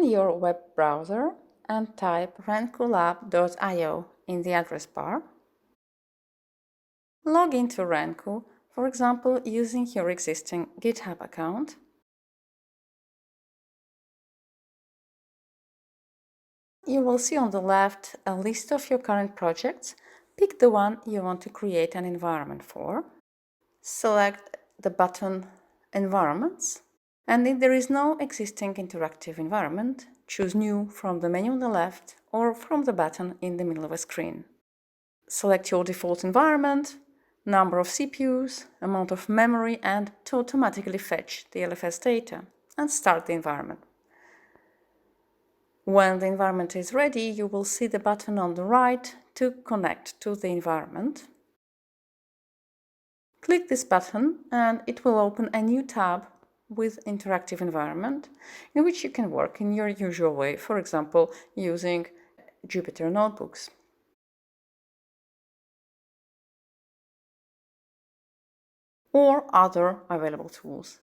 Open your web browser and type RenkuLab.io in the address bar. Log into RenKu, for example, using your existing GitHub account. You will see on the left a list of your current projects. Pick the one you want to create an environment for. Select the button Environments, and if there is no existing interactive environment, choose New from the menu on the left or from the button in the middle of a screen. Select your default environment, number of CPUs, amount of memory, and to automatically fetch the LFS data, and start the environment. When the environment is ready, you will see the button on the right to connect to the environment. Click this button and it will open a new tab with interactive environment in which you can work in your usual way, for example, using Jupyter Notebooks. Or other available tools.